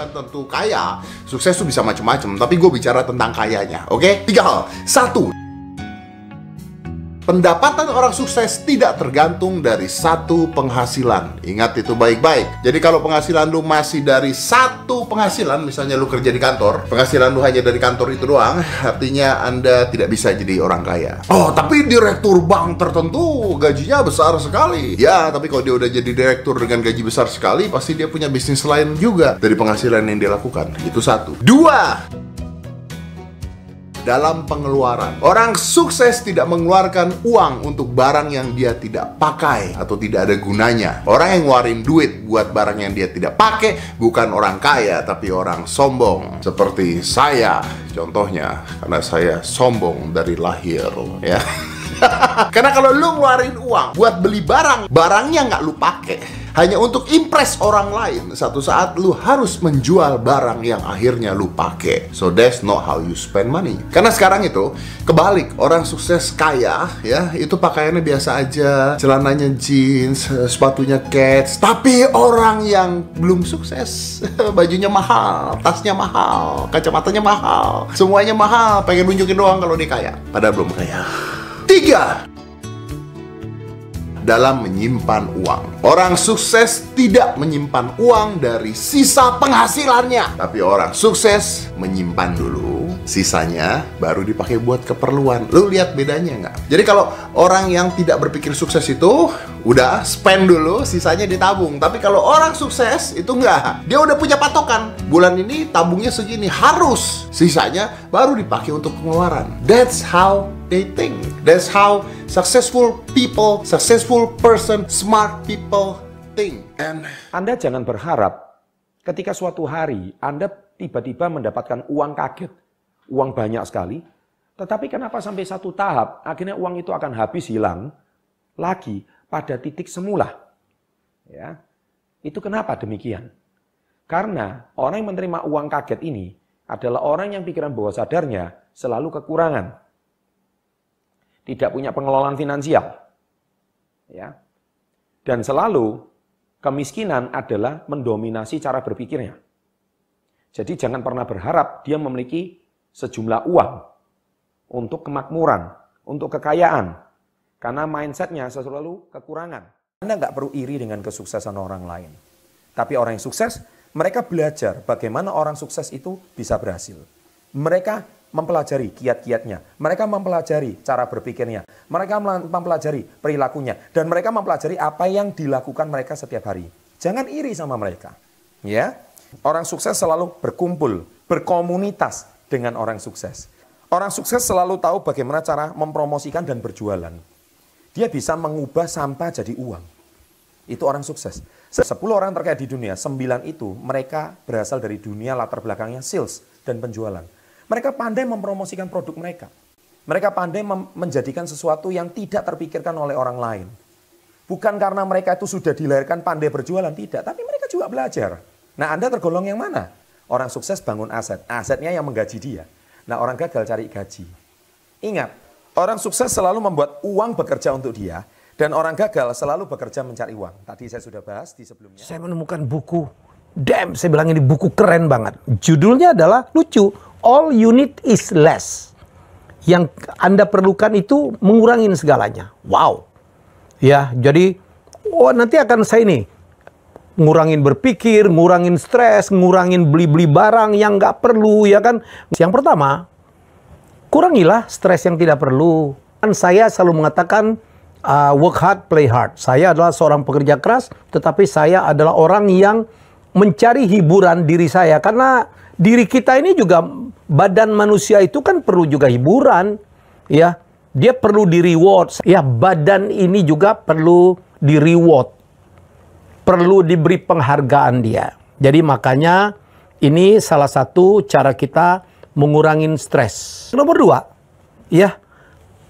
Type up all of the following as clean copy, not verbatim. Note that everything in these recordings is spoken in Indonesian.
bukan tentu kaya. Sukses tuh bisa macam-macam, tapi gue bicara tentang kayanya. Oke? 3 hal. 1. Pendapatan orang sukses tidak tergantung dari satu penghasilan. Ingat itu baik-baik. Jadi kalau penghasilan lu masih dari satu penghasilan, misalnya lu kerja di kantor, penghasilan lu hanya dari kantor itu doang, artinya Anda tidak bisa jadi orang kaya. Oh, tapi direktur bank tertentu gajinya besar sekali. Ya, tapi kalau dia udah jadi direktur dengan gaji besar sekali, pasti dia punya bisnis lain juga dari penghasilan yang dia lakukan. Itu 1. 2. Dalam pengeluaran, orang sukses tidak mengeluarkan uang untuk barang yang dia tidak pakai atau tidak ada gunanya. Orang yang ngeluarin duit buat barang yang dia tidak pakai bukan orang kaya, tapi orang sombong. Seperti saya, contohnya, karena saya sombong dari lahir, ya. Karena kalau lu ngeluarin uang buat beli barangnya nggak lu pakai, hanya untuk impress orang lain, satu saat lu harus menjual barang yang akhirnya lu pakai. So that's not how you spend money. Karena sekarang itu kebalik, orang sukses kaya ya, itu pakaiannya biasa aja, celananya jeans, sepatunya Keds. Tapi orang yang belum sukses, bajunya mahal, tasnya mahal, kacamatanya mahal, semuanya mahal, pengen nunjukin doang kalau dia kaya, padahal belum kaya. 3. Dalam menyimpan uang. Orang sukses tidak menyimpan uang dari sisa penghasilannya, tapi orang sukses menyimpan dulu, sisanya baru dipakai buat keperluan. Lu lihat bedanya nggak? Jadi kalau orang yang tidak berpikir sukses itu udah spend dulu, sisanya ditabung. Tapi kalau orang sukses itu enggak. Dia udah punya patokan. Bulan ini tabungnya segini, harus. Sisanya baru dipakai untuk pengeluaran. That's how they think. That's how successful people, successful person, smart people think. And Anda jangan berharap ketika suatu hari Anda tiba-tiba mendapatkan uang kaget, uang banyak sekali, tetapi kenapa sampai satu tahap akhirnya uang itu akan habis, hilang lagi pada titik semula. Ya. Itu kenapa demikian? Karena orang yang menerima uang kaget ini adalah orang yang pikiran bawah sadarnya selalu kekurangan. Tidak punya pengelolaan finansial. Ya. Dan selalu kemiskinan adalah mendominasi cara berpikirnya. Jadi jangan pernah berharap dia memiliki sejumlah uang untuk kemakmuran, untuk kekayaan. Karena mindsetnya selalu kekurangan. Anda nggak perlu iri dengan kesuksesan orang lain. Tapi orang yang sukses, mereka belajar bagaimana orang sukses itu bisa berhasil. Mereka mempelajari kiat-kiatnya, mereka mempelajari cara berpikirnya, mereka mempelajari perilakunya, dan mereka mempelajari apa yang dilakukan mereka setiap hari. Jangan iri sama mereka. Ya, orang sukses selalu berkumpul, berkomunitas dengan orang sukses. Orang sukses selalu tahu bagaimana cara mempromosikan dan berjualan. Dia bisa mengubah sampah jadi uang. Itu orang sukses. 10 orang terkaya di dunia, 9 itu mereka berasal dari dunia latar belakangnya sales dan penjualan. Mereka pandai mempromosikan produk mereka. Mereka pandai menjadikan sesuatu yang tidak terpikirkan oleh orang lain. Bukan karena mereka itu sudah dilahirkan pandai berjualan, tidak. Tapi mereka juga belajar. Nah, Anda tergolong yang mana? Orang sukses bangun aset. Asetnya yang menggaji dia. Nah, orang gagal cari gaji. Ingat, orang sukses selalu membuat uang bekerja untuk dia. Dan orang gagal selalu bekerja mencari uang. Tadi saya sudah bahas di sebelumnya. Saya menemukan buku. Damn, saya bilang ini buku keren banget. Judulnya adalah lucu. All you need is less. Yang Anda perlukan itu mengurangin segalanya. Wow. Ya, jadi nanti akan saya ini ngurangin berpikir, ngurangin stres, ngurangin beli-beli barang yang nggak perlu, ya kan. Yang pertama, kurangilah stres yang tidak perlu. Dan saya selalu mengatakan work hard, play hard. Saya adalah seorang pekerja keras, tetapi saya adalah orang yang mencari hiburan diri saya. Karena diri kita ini juga, badan manusia itu kan perlu juga hiburan, ya. Dia perlu di reward. Ya, badan ini juga perlu di reward. Perlu diberi penghargaan dia. Jadi makanya ini salah satu cara kita mengurangin stres. Nomor 2, ya.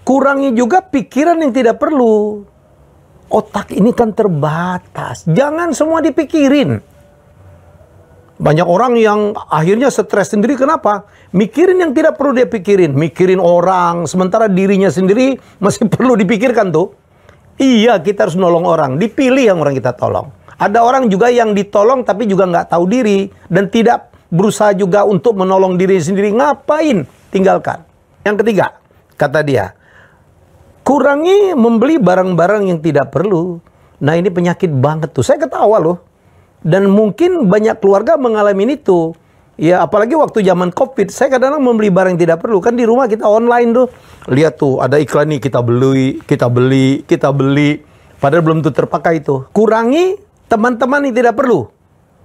Kurangi juga pikiran yang tidak perlu. Otak ini kan terbatas. Jangan semua dipikirin. Banyak orang yang akhirnya stres sendiri, kenapa? Mikirin yang tidak perlu dia pikirin. Mikirin orang, sementara dirinya sendiri masih perlu dipikirkan tuh. Iya, kita harus nolong orang. Dipilih yang orang kita tolong. Ada orang juga yang ditolong tapi juga nggak tahu diri dan tidak berusaha juga untuk menolong diri sendiri. Ngapain? Tinggalkan. Yang ketiga, kata dia, kurangi membeli barang-barang yang tidak perlu. Nah ini penyakit banget tuh. Saya ketawa loh. Dan mungkin banyak keluarga mengalami itu. Ya apalagi waktu zaman COVID, saya kadang-kadang membeli barang yang tidak perlu. Kan di rumah kita online tuh. Lihat tuh ada iklan nih, kita beli. Padahal belum tentu terpakai itu. Kurangi teman-teman yang tidak perlu.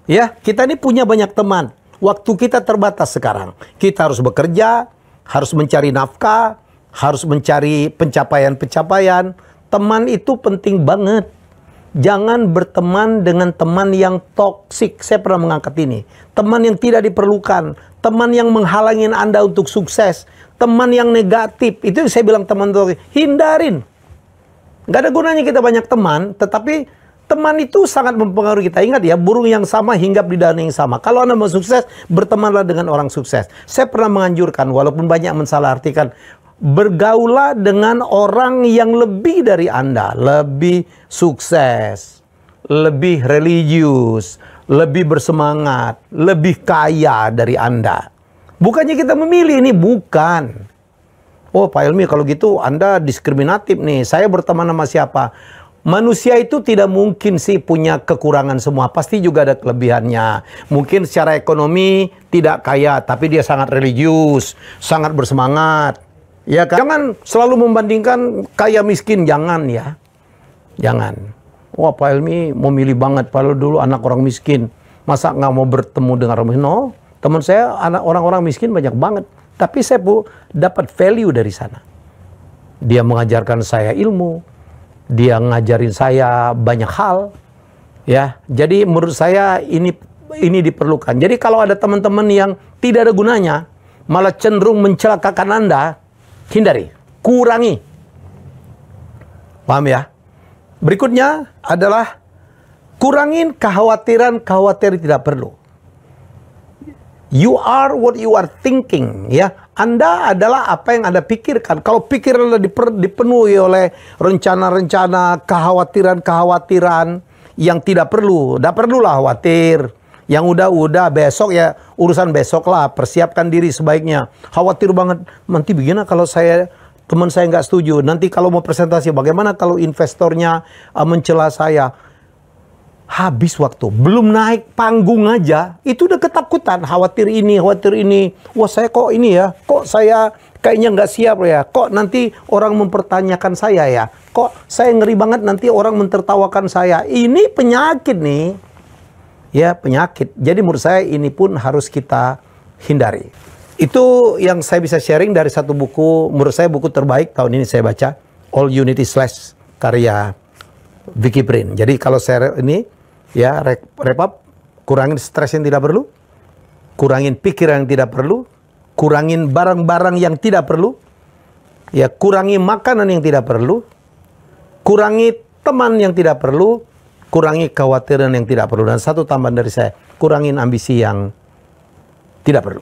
Ya, kita ini punya banyak teman. Waktu kita terbatas sekarang. Kita harus bekerja, harus mencari nafkah, harus mencari pencapaian-pencapaian. Teman itu penting banget. Jangan berteman dengan teman yang toksik. Saya pernah mengangkat ini. Teman yang tidak diperlukan. Teman yang menghalangi Anda untuk sukses. Teman yang negatif. Itu yang saya bilang teman toksik. Hindarin. Gak ada gunanya kita banyak teman. Tetapi teman itu sangat mempengaruhi kita. Ingat ya, burung yang sama hinggap di daun yang sama. Kalau Anda mau sukses, bertemanlah dengan orang sukses. Saya pernah menganjurkan, walaupun banyak mensalahartikan, bergaulah dengan orang yang lebih dari Anda. Lebih sukses, lebih religius, lebih bersemangat, lebih kaya dari Anda. Bukannya kita memilih, ini bukan. Oh Pak Helmy, kalau gitu Anda diskriminatif nih. Saya berteman sama siapa? Manusia itu tidak mungkin sih punya kekurangan semua. Pasti juga ada kelebihannya. Mungkin secara ekonomi tidak kaya, tapi dia sangat religius, sangat bersemangat. Ya kan? Jangan selalu membandingkan kaya miskin, jangan ya. Jangan. Wah Pak Helmy mau milih banget, padahal dulu anak orang miskin. Masa nggak mau bertemu dengan orang miskin? No, teman saya anak orang-orang miskin banyak banget. Tapi saya dapat value dari sana. Dia mengajarkan saya ilmu. Dia ngajarin saya banyak hal, ya. Jadi menurut saya ini diperlukan. Jadi kalau ada teman-teman yang tidak ada gunanya, malah cenderung mencelakakan Anda, hindari, kurangi. Paham ya? Berikutnya adalah kurangin kekhawatiran tidak perlu. You are what you are thinking, ya. Anda adalah apa yang Anda pikirkan. Kalau pikiran Anda dipenuhi oleh rencana-rencana, kekhawatiran-kekhawatiran yang tidak perlu, tidak perlulah khawatir. Yang udah besok ya urusan besok lah. Persiapkan diri sebaiknya. Khawatir banget, nanti begini kalau teman saya nggak setuju. Nanti kalau mau presentasi, bagaimana kalau investornya mencela saya? Habis waktu, belum naik panggung aja, itu udah ketakutan, khawatir ini. Wah saya kok ini ya, kok saya kayaknya nggak siap ya, kok nanti orang mempertanyakan saya ya, kok saya ngeri banget nanti orang mentertawakan saya. Ini penyakit nih, ya penyakit. Jadi menurut saya ini pun harus kita hindari. Itu yang saya bisa sharing dari satu buku, menurut saya buku terbaik tahun ini saya baca, All You Need Is Less, karya Vicky Brin. Jadi kalau saya ini ya wrap up, kurangin stres yang tidak perlu, kurangin pikiran yang tidak perlu, kurangin barang-barang yang tidak perlu, ya kurangi makanan yang tidak perlu, kurangi teman yang tidak perlu, kurangi kekhawatiran yang tidak perlu, dan satu tambahan dari saya, kurangin ambisi yang tidak perlu.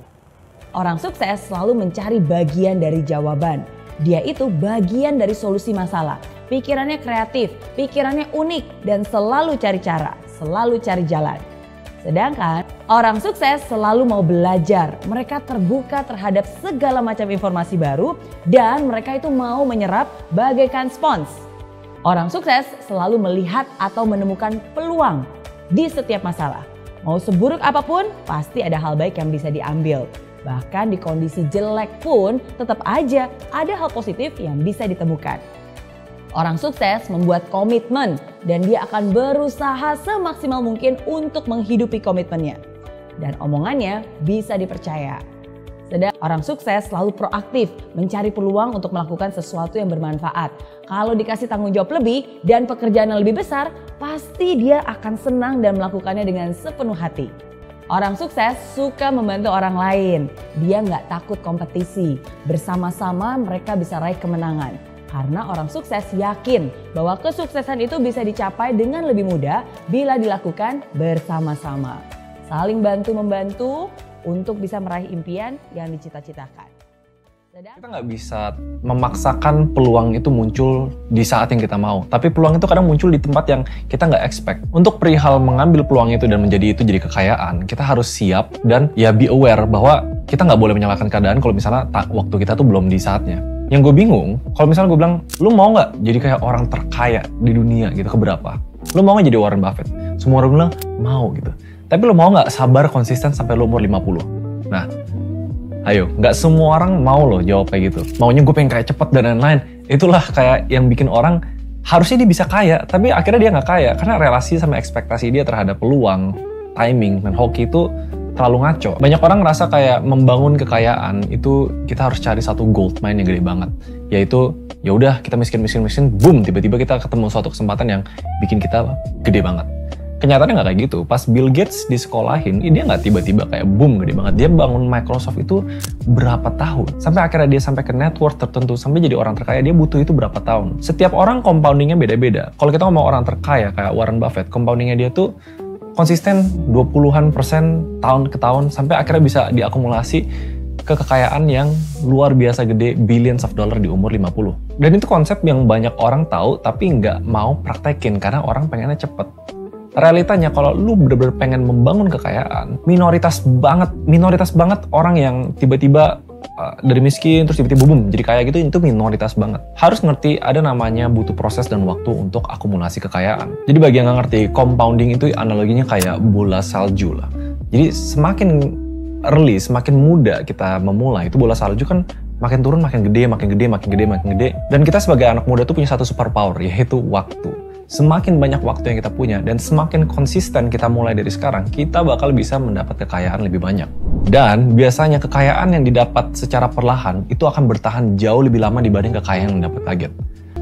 Orang sukses selalu mencari bagian dari jawaban. Dia itu bagian dari solusi masalah. Pikirannya kreatif, pikirannya unik, dan selalu cari cara, selalu cari jalan. Sedangkan orang sukses selalu mau belajar. Mereka terbuka terhadap segala macam informasi baru dan mereka itu mau menyerap bagaikan spons. Orang sukses selalu melihat atau menemukan peluang di setiap masalah. Mau seburuk apapun, pasti ada hal baik yang bisa diambil. Bahkan di kondisi jelek pun tetap aja ada hal positif yang bisa ditemukan. Orang sukses membuat komitmen dan dia akan berusaha semaksimal mungkin untuk menghidupi komitmennya. Dan omongannya bisa dipercaya. Sedangkan orang sukses selalu proaktif mencari peluang untuk melakukan sesuatu yang bermanfaat. Kalau dikasih tanggung jawab lebih dan pekerjaan yang lebih besar, pasti dia akan senang dan melakukannya dengan sepenuh hati. Orang sukses suka membantu orang lain. Dia nggak takut kompetisi. Bersama-sama mereka bisa raih kemenangan. Karena orang sukses yakin bahwa kesuksesan itu bisa dicapai dengan lebih mudah bila dilakukan bersama-sama. Saling bantu-membantu untuk bisa meraih impian yang dicita-citakan. Kita nggak bisa memaksakan peluang itu muncul di saat yang kita mau. Tapi peluang itu kadang muncul di tempat yang kita nggak expect. Untuk perihal mengambil peluang itu dan menjadi itu jadi kekayaan, kita harus siap dan ya be aware bahwa kita nggak boleh menyalahkan keadaan kalau misalnya waktu kita tuh belum di saatnya. Yang gue bingung, kalau misalnya gue bilang, lu mau nggak jadi kayak orang terkaya di dunia gitu, keberapa? Lu mau nggak jadi Warren Buffett? Semua orang bilang, mau gitu. Tapi lu mau nggak sabar konsisten sampai lu umur 50? Nah, ayo, nggak semua orang mau loh jawab kayak gitu. Maunya gue pengen kayak cepet dan lain-lain. Itulah kayak yang bikin orang harusnya dia bisa kaya, tapi akhirnya dia nggak kaya karena relasi sama ekspektasi dia terhadap peluang, timing, dan hoki itu terlalu ngaco. Banyak orang ngerasa kayak membangun kekayaan itu kita harus cari satu gold mine yang gede banget. Yaitu ya udah kita miskin, boom, tiba-tiba kita ketemu suatu kesempatan yang bikin kita gede banget. Kenyataannya nggak kayak gitu. Pas Bill Gates disekolahin, dia nggak tiba-tiba kayak boom gede banget. Dia bangun Microsoft itu berapa tahun. Sampai akhirnya dia sampai ke net worth tertentu, sampai jadi orang terkaya, dia butuh itu berapa tahun. Setiap orang compoundingnya beda-beda. Kalau kita ngomong orang terkaya kayak Warren Buffett, compoundingnya dia tuh konsisten 20% tahun ke tahun, sampai akhirnya bisa diakumulasi ke kekayaan yang luar biasa gede, billions of dollar di umur 50. Dan itu konsep yang banyak orang tahu, tapi nggak mau praktekin karena orang pengennya cepet. Realitanya kalau lu bener-bener pengen membangun kekayaan, minoritas banget orang yang tiba-tiba dari miskin terus tiba-tiba boom jadi kaya gitu, itu minoritas banget. Harus ngerti ada namanya butuh proses dan waktu untuk akumulasi kekayaan. Jadi bagi yang nggak ngerti, compounding itu analoginya kayak bola salju lah. Jadi semakin early, semakin muda kita memulai, itu bola salju kan makin turun makin gede. Dan kita sebagai anak muda tuh punya satu superpower, yaitu waktu. Semakin banyak waktu yang kita punya dan semakin konsisten kita mulai dari sekarang, kita bakal bisa mendapat kekayaan lebih banyak. Dan biasanya kekayaan yang didapat secara perlahan itu akan bertahan jauh lebih lama dibanding kekayaan yang dapat kaget.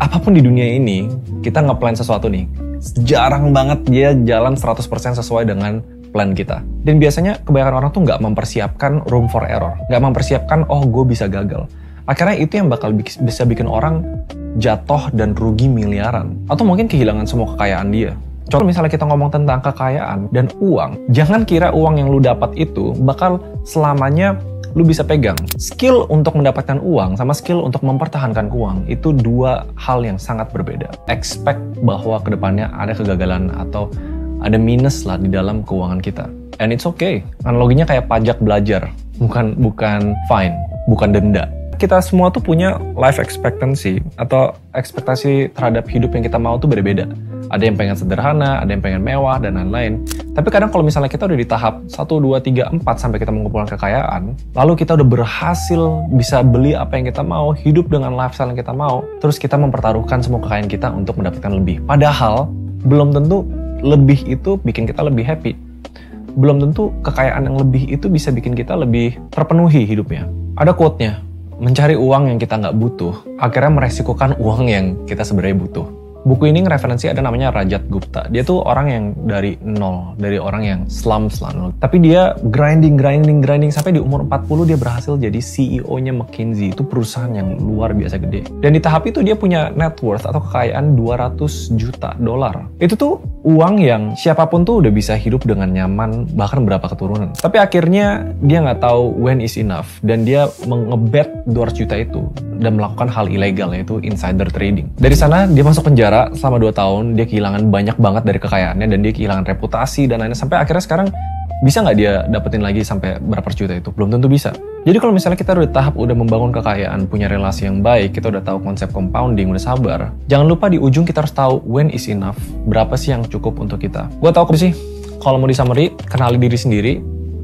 Apapun di dunia ini, kita nge-plan sesuatu nih, jarang banget dia jalan 100% sesuai dengan plan kita. Dan biasanya kebanyakan orang tuh nggak mempersiapkan room for error, nggak mempersiapkan, oh gue bisa gagal. Akhirnya itu yang bakal bisa bikin orang jatuh dan rugi miliaran. Atau mungkin kehilangan semua kekayaan dia. Contoh misalnya kita ngomong tentang kekayaan dan uang. Jangan kira uang yang lu dapat itu bakal selamanya lu bisa pegang. Skill untuk mendapatkan uang sama skill untuk mempertahankan uang itu dua hal yang sangat berbeda. Expect bahwa kedepannya ada kegagalan atau ada minus lah di dalam keuangan kita. And it's okay. Analoginya kayak pajak belajar. Bukan fine. Bukan denda. Kita semua tuh punya life expectancy atau ekspektasi terhadap hidup yang kita mau tuh beda-beda. Ada yang pengen sederhana, ada yang pengen mewah, dan lain-lain. Tapi kadang kalau misalnya kita udah di tahap 1, 2, 3, 4 sampai kita mengumpulkan kekayaan, lalu kita udah berhasil bisa beli apa yang kita mau, hidup dengan lifestyle yang kita mau, terus kita mempertaruhkan semua kekayaan kita untuk mendapatkan lebih. Padahal, belum tentu lebih itu bikin kita lebih happy. Belum tentu kekayaan yang lebih itu bisa bikin kita lebih terpenuhi hidupnya. Ada quote-nya, mencari uang yang kita nggak butuh, akhirnya meresikokan uang yang kita sebenarnya butuh. Buku ini ngereferensi ada namanya Rajat Gupta. Dia tuh orang yang dari nol, dari orang yang slums lah. Tapi dia grinding sampai di umur 40 dia berhasil jadi CEO-nya McKinsey. Itu perusahaan yang luar biasa gede. Dan di tahap itu dia punya net worth atau kekayaan $200 juta. Itu tuh uang yang siapapun tuh udah bisa hidup dengan nyaman, bahkan berapa keturunan. Tapi akhirnya dia nggak tahu when is enough. Dan dia ngebet 200 juta itu dan melakukan hal ilegal, yaitu insider trading. Dari sana dia masuk penjara selama 2 tahun, dia kehilangan banyak banget dari kekayaannya dan dia kehilangan reputasi dan lainnya, sampai akhirnya sekarang bisa nggak dia dapetin lagi sampai berapa juta itu? Belum tentu bisa. Jadi kalau misalnya kita udah tahap udah membangun kekayaan, punya relasi yang baik, kita udah tahu konsep compounding, udah sabar, jangan lupa di ujung kita harus tahu when is enough, berapa sih yang cukup untuk kita. Gue tahu sih, kalau mau di summary, kenali diri sendiri,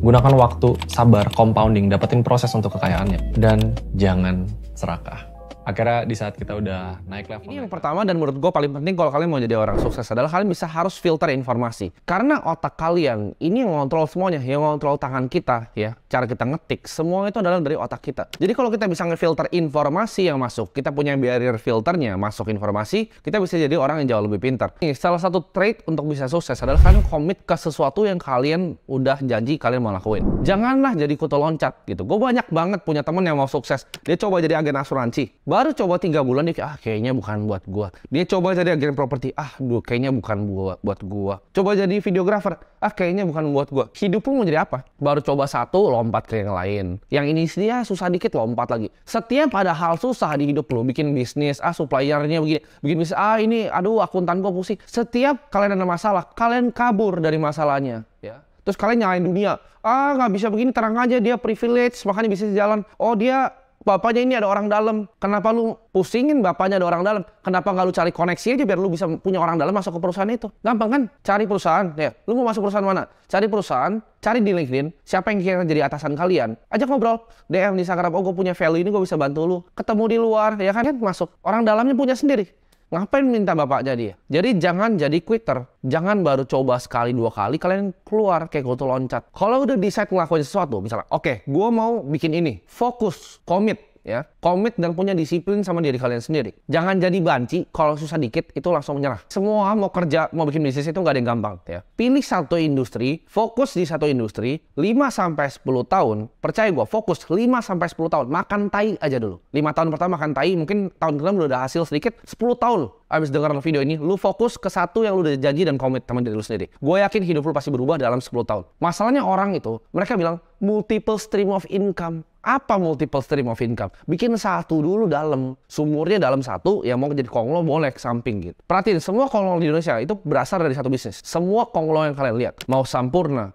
gunakan waktu, sabar, compounding, dapetin proses untuk kekayaannya, dan jangan serakah. Akhirnya di saat kita udah naik level. Ini yang pertama dan menurut gue paling penting kalau kalian mau jadi orang sukses adalah kalian harus filter informasi. Karena otak kalian ini yang ngontrol semuanya, yang ngontrol tangan kita ya, cara kita ngetik, semua itu adalah dari otak kita. Jadi kalau kita bisa ngefilter informasi yang masuk, kita punya barrier filternya, masuk informasi, kita bisa jadi orang yang jauh lebih pintar. Salah satu trait untuk bisa sukses adalah kalian komit ke sesuatu yang kalian udah janji kalian mau lakuin. Janganlah jadi kutu loncat gitu. Gue banyak banget punya temen yang mau sukses, dia coba jadi agen asuransi. Baru coba 3 bulan dia kayak, kayaknya bukan buat gua. Dia coba jadi agen properti, kayaknya bukan buat gua. Coba jadi videographer, kayaknya bukan buat gua. Hidup lu mau jadi apa? Baru coba satu, lompat ke yang lain. Yang ini dia susah dikit, lompat lagi. Setiap ada hal susah di hidup lu, bikin bisnis, suppliernya begini, bikin bisnis, ini, aduh akuntan gua pusing. Setiap kalian ada masalah, kalian kabur dari masalahnya, ya. Terus kalian nyalain dunia, nggak bisa begini, terang aja dia privilege, makanya bisa jalan. Oh dia bapaknya ini ada orang dalam, kenapa lu pusingin bapaknya ada orang dalam? Kenapa nggak lu cari koneksi aja biar lu bisa punya orang dalam masuk ke perusahaan itu? Gampang kan? Cari perusahaan, ya. Lu mau masuk perusahaan mana? Cari perusahaan, cari di LinkedIn, siapa yang kira jadi atasan kalian? Ajak ngobrol, DM di Instagram, gue punya value ini, gue bisa bantu lu. Ketemu di luar, ya kan? Masuk. Orang dalamnya punya sendiri. Ngapain minta bapaknya dia? Jadi jangan jadi quitter. Jangan baru coba sekali 2 kali kalian keluar kayak kutu loncat. Kalau udah decide ngelakuin sesuatu, misalnya, oke, gue mau bikin ini. Fokus, komit. Ya, komit dan punya disiplin sama diri kalian sendiri. Jangan jadi banci, kalau susah dikit itu langsung menyerah. Semua mau kerja, mau bikin bisnis itu nggak ada yang gampang. Ya. Pilih satu industri, fokus di satu industri, 5-10 tahun, percaya gue, fokus 5-10 tahun, makan tai aja dulu. 5 tahun pertama makan tai, mungkin tahun kedua udah hasil sedikit, 10 tahun abis dengar video ini, lu fokus ke satu yang lu udah janji dan komit sama diri lu sendiri. Gue yakin hidup lu pasti berubah dalam 10 tahun. Masalahnya orang itu, mereka bilang multiple stream of income. Apa multiple stream of income? Bikin satu dulu dalam, sumurnya dalam satu, ya mau jadi konglo boleh ke samping gitu. Perhatiin, semua konglo di Indonesia itu berasal dari satu bisnis. Semua konglo yang kalian lihat, mau Sampurna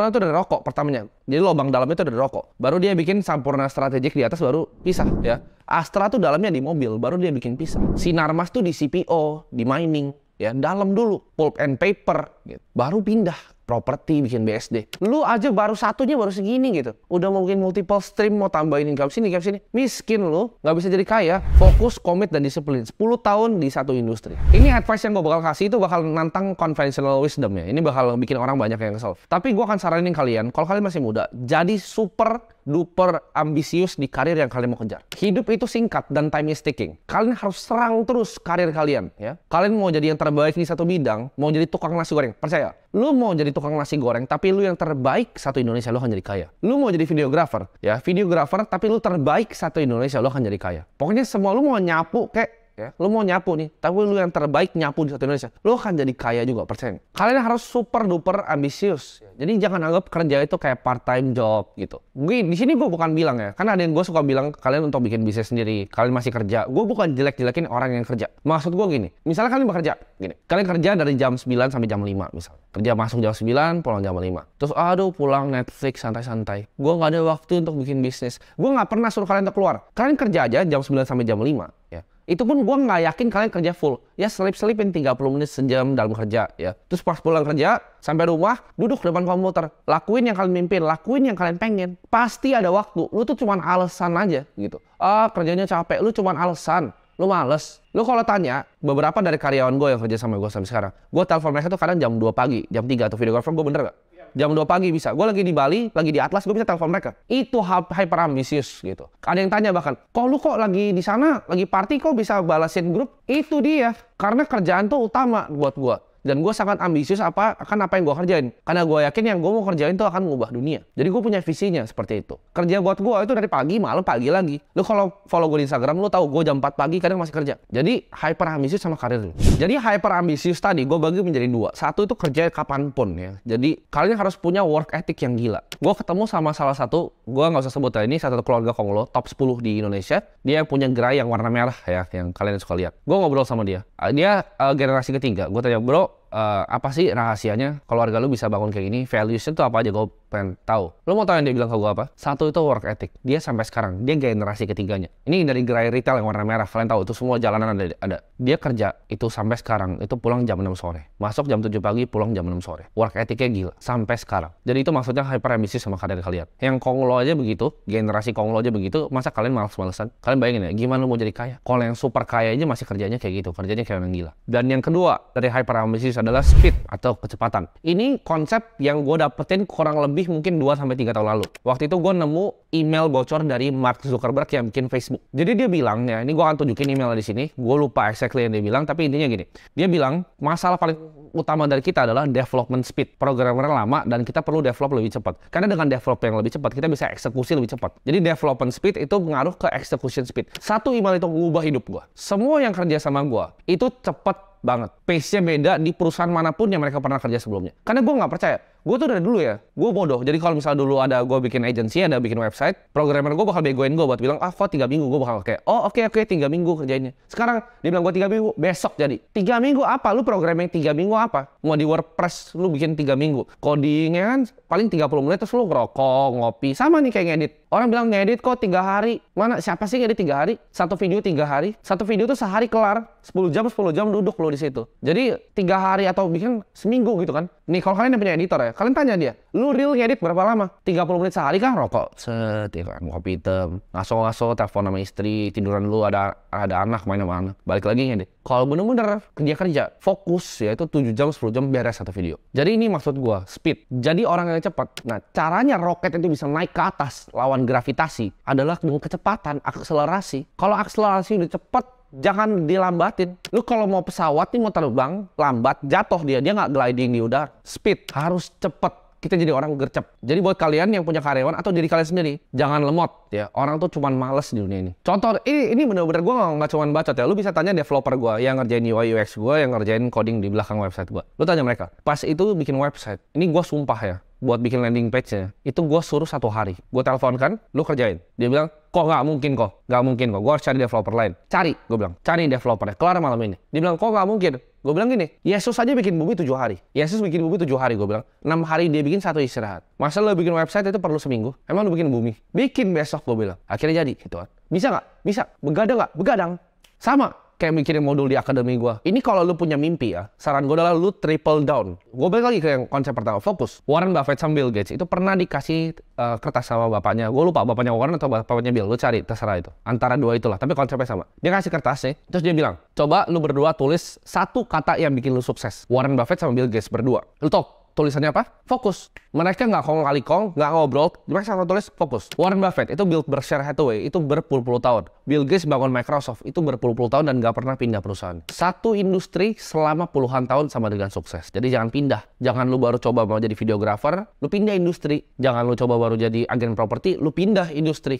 itu dari rokok pertamanya. Jadi lubang dalamnya itu dari rokok. Baru dia bikin Sampurna strategik di atas, baru pisah ya. Astra tuh dalamnya di mobil, baru dia bikin pisah. Sinarmas tuh di CPO, di mining, ya dalam dulu, pulp and paper, gitu. Baru pindah properti, bikin BSD. Lu aja baru satunya baru segini gitu. Udah mau bikin multiple stream, mau tambahin income sini. Miskin lu, nggak bisa jadi kaya. Fokus, komit, dan disiplin. 10 tahun di satu industri. Ini advice yang gue bakal kasih itu bakal nantang conventional wisdom ya. Ini bakal bikin orang banyak yang kesel. Tapi gue akan saranin kalian, kalau kalian masih muda, jadi super duper ambisius di karir yang kalian mau kejar. Hidup itu singkat dan time is ticking. Kalian harus serang terus karir kalian ya. Kalian mau jadi yang terbaik di satu bidang, mau jadi tukang nasi goreng, percaya. Lu mau jadi tukang nasi goreng, tapi lu yang terbaik satu Indonesia, lu akan jadi kaya. Lu mau jadi videographer, ya videographer, tapi lu terbaik satu Indonesia, lu akan jadi kaya. Pokoknya semua lu mau nyapu kayak, ya, lu mau nyapu nih, tapi lu yang terbaik nyapu di satu Indonesia, lu akan jadi kaya juga, percaya. Kalian harus super duper ambisius. Jadi jangan anggap kerja itu kayak part time job gitu. Di sini gue bukan bilang ya, karena ada yang gue suka bilang kalian untuk bikin bisnis sendiri, kalian masih kerja. Gue bukan jelek-jelekin orang yang kerja. Maksud gue gini, misalnya kalian bekerja, gini, kalian kerja dari jam 9 sampai jam 5 misalnya. Kerja masuk jam 9, pulang jam 5. Terus aduh pulang Netflix santai-santai. Gue nggak ada waktu untuk bikin bisnis. Gue nggak pernah suruh kalian untuk keluar. Kalian kerja aja jam 9 sampai jam 5 ya. Itu pun gue nggak yakin kalian kerja full. Ya selip-selipin 30 menit sejam dalam kerja ya. Terus pas pulang kerja, sampai rumah, duduk depan komputer. Lakuin yang kalian mimpin, lakuin yang kalian pengen. Pasti ada waktu. Lu tuh cuman alasan aja gitu. Kerjanya capek, lu cuman alasan. Lu males. Lu kalau tanya, beberapa dari karyawan gue yang kerja sama gue sampai sekarang, gue telepon mereka tuh kadang jam 2 pagi, jam 3 atau videographer gue bener gak? Jam 2 pagi bisa. Gue lagi di Bali, lagi di Atlas, gue bisa telepon mereka. Itu hyper ambisius gitu. Ada yang tanya bahkan, lu kok lagi di sana, lagi party kok bisa balasin grup? Itu dia. Karena kerjaan tuh utama buat gue. Dan gue sangat ambisius apa yang gue kerjain. Karena gue yakin yang gue mau kerjain tuh akan mengubah dunia. Jadi gue punya visinya seperti itu. Kerja buat gue itu dari pagi, malam, pagi lagi. Lu kalau follow gue di Instagram, lu tahu gue jam 4 pagi kadang masih kerja. Jadi hyper ambisius sama karir lu. Jadi hyper ambisius tadi gue bagi menjadi 2. Satu itu kerja kapanpun ya. Jadi kalian harus punya work ethic yang gila. Gue ketemu sama salah satu, gue nggak usah sebut ya, ini satu keluarga Konglo, top 10 di Indonesia. Dia punya gerai yang warna merah ya, yang kalian suka lihat. Gue ngobrol sama dia. Dia generasi ketiga. Gue tanya, bro, apa sih rahasianya keluarga lu bisa bangun kayak gini? Values-nya tuh apa aja? Gue pengen tahu. Lu mau tahu yang dia bilang ke gue apa? Satu itu work ethic. Dia sampai sekarang, dia generasi ketiganya. Ini dari gerai retail yang warna merah. Kalian tahu itu semua jalanan ada. Dia kerja itu sampai sekarang, itu pulang jam 6 sore. Masuk jam 7 pagi, pulang jam 6 sore. Work ethicnya gila. Sampai sekarang. Jadi itu maksudnya hyper ambisius sama karir kalian. Yang Konglo aja begitu, generasi Konglo aja begitu, masa kalian males-malesan? Kalian bayangin ya, gimana lu mau jadi kaya? Kalau yang super kaya aja masih kerjanya kayak gitu. Kerjanya kayak orang gila. Dan yang kedua, dari hyper ambisius adalah speed atau kecepatan. Ini konsep yang gue dapetin kurang lebih mungkin 2-3 tahun lalu. Waktu itu gue nemu email bocor dari Mark Zuckerberg yang bikin Facebook. Jadi dia bilang, ya ini gue akan tunjukin emailnya di sini. Gue lupa exactly yang dia bilang, tapi intinya gini. Dia bilang masalah paling utama dari kita adalah development speed. Programmer lama dan kita perlu develop lebih cepat. Karena dengan develop yang lebih cepat, kita bisa eksekusi lebih cepat. Jadi development speed itu mengaruh ke execution speed. Satu email itu mengubah hidup gue. Semua yang kerja sama gue itu cepat banget. Pace-nya beda di perusahaan manapun yang mereka pernah kerja sebelumnya. Karena gue nggak percaya. Gue tuh dari dulu ya, gue bodoh. Jadi kalau misalnya dulu ada gue bikin agency, ada bikin website, programmer gue bakal begoin gue buat bilang, kok 3 minggu. Gue bakal kayak, oh oke 3 minggu kerjainnya. Sekarang dia bilang gue 3 minggu, besok jadi. 3 minggu apa? Lu programming 3 minggu apa? Mau di WordPress lu bikin 3 minggu. Codingnya kan paling 30 menit terus lu ngerokok, ngopi. Sama nih kayak ngedit. Orang bilang ngedit kok 3 hari. Mana siapa sih ngedit 3 hari? Satu video 3 hari. Satu video tuh sehari kelar. 10 jam duduk lu di situ. Jadi 3 hari atau bikin seminggu gitu kan. Nih kalau kalian yang punya editor ya, kalian tanya dia, lu real ngedit berapa lama? 30 menit sehari kan rokok, set, ya kan, kopi hitam, ngaso-ngaso, telepon sama istri, tiduran dulu ada anak, main sama anak, balik lagi ngedit. Kalau bener-bener kerja, fokus ya itu 7 jam, 10 jam beres satu video. Jadi ini maksud gua, speed. Jadi orang yang cepat. Nah, caranya roket itu bisa naik ke atas lawan gravitasi adalah dengan kecepatan, akselerasi. Kalau akselerasi udah cepat, jangan dilambatin. Lu kalau mau pesawat nih mau terbang, lambat, jatuh dia nggak gliding di udara. Speed harus cepet. Kita jadi orang gercep. Jadi buat kalian yang punya karyawan atau diri kalian sendiri, jangan lemot ya. Orang tuh cuman males di dunia ini. Contoh, ini bener-bener gue nggak cuman bacot ya. Lu bisa tanya developer gue yang ngerjain UI UX gue, yang ngerjain coding di belakang website gue. Lu tanya mereka. Pas itu bikin website, ini gue sumpah ya, buat bikin landing page-nya, itu gue suruh 1 hari. Gue teleponkan, lu kerjain. Dia bilang, kok nggak mungkin kok. Gue harus cari developer lain. Cari, gue bilang, cari developernya. Kelar malam ini. Dia bilang, kok nggak mungkin. Gue bilang gini, Yesus aja bikin bumi 7 hari. Yesus bikin bumi 7 hari, gue bilang. 6 hari dia bikin 1 istirahat. Masa lo bikin website itu perlu seminggu? Emang lo bikin bumi? Bikin besok, gue bilang. Akhirnya jadi, gitu kan. Bisa nggak? Bisa. Begadang nggak? Begadang. Sama. Kayak mikirin modul di akademi gue. Ini kalau lu punya mimpi ya, saran gue adalah lu triple down. Gue balik lagi ke yang konsep pertama, fokus. Warren Buffett sama Bill Gates itu pernah dikasih kertas sama bapaknya. Gue lupa bapaknya Warren atau bapaknya Bill. Lu cari, terserah itu. Antara dua itulah, tapi konsepnya sama. Dia kasih kertasnya, terus dia bilang, coba lu berdua tulis 1 kata yang bikin lu sukses. Warren Buffett sama Bill Gates berdua. Lu tau tulisannya apa? Fokus. Mereka nggak kong kali kong, nggak ngobrol. Mereka sama tulis fokus. Warren Buffett itu build Berkshire Hathaway itu berpuluh-puluh tahun. Bill Gates bangun Microsoft itu berpuluh-puluh tahun dan nggak pernah pindah perusahaan. Satu industri selama puluhan tahun sama dengan sukses. Jadi jangan pindah. Jangan lu baru coba mau jadi videographer, lu pindah industri. Jangan lu coba baru jadi agen properti, lu pindah industri.